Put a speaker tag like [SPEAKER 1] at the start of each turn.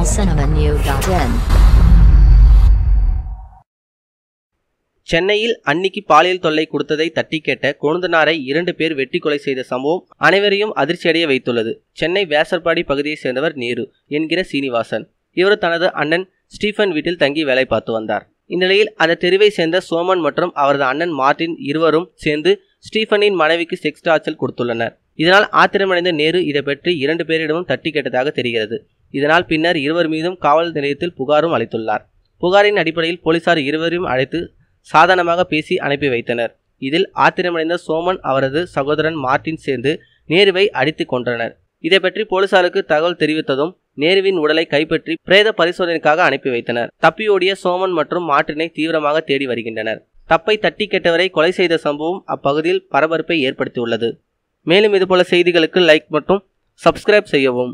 [SPEAKER 1] tamilcinemanew.in.
[SPEAKER 2] சென்னையில் அன்னிக்கு பாலியல் தொல்லை கொடுத்ததை தட்டி கேட்ட கொழுந்தனாரை 2 பேர் வெட்டி கொலை செய்த சம்பவம் அனைவரையும் அதிர்ச்சியடைய வைத்துள்ளது. சென்னை வேசர்பாடி பகுதியை சேர்ந்தவர் நீரு என்கிற சீனிவாசன். இவர் தனது அண்ணன் ஸ்டீஃபன் வீட்டில் தங்கி வேலை பார்த்து வந்தார். இந்நிலையில் அந்த தெருவை சேர்ந்த சோமன் மற்றும் அவரது அண்ணன் மார்ட்டின் இருவரும் சேர்ந்து ஸ்டீஃபனின் மனைவிக்கு செக்ஸ் டார்ச்சர் கொடுத்துள்ளனர். இதனால் ஆத்திரமடைந்த நேரு இதை பற்றி 2 பேரிடமும் தட்டி கேட்டதாக தெரிகிறது. இதனால் பின்னர் இருவர் மீதும் காவல் நிலையத்தில் புகாரும் அளித்துள்ளார். புகாரின் அடிப்படையில் போலீசார் இருவரையும் அழைத்து சாதாரணமாக பேசி அனுப்பி வைத்தனர். இதில் ஆத்திரமடைந்த சோமன் அவரது சகோதரன் மார்ட்டின் சேர்ந்து நேருவை அடித்து கொன்றனர். இதை பற்றி போலீசாருக்கு தகவல் தெரிவித்ததும் நேருவின் உடலை கைப்பற்றி பிரேத பரிசோதனைக்காக அனுப்பி வைத்தனர். தப்பியோடிய சோமன் மற்றும் மார்ட்டினை தீவிரமாக தேடி வருகின்றனர். தப்பை தட்டி கேட்டவரை கொலை செய்த சம்பவம் அப்பகுதியில் பரபரப்பை ஏற்படுத்தியுள்ளது. மேலும் இதுபோல செய்திகளுக்கு லைக் மற்றும் சப்ஸ்கிரைப் செய்யவும்.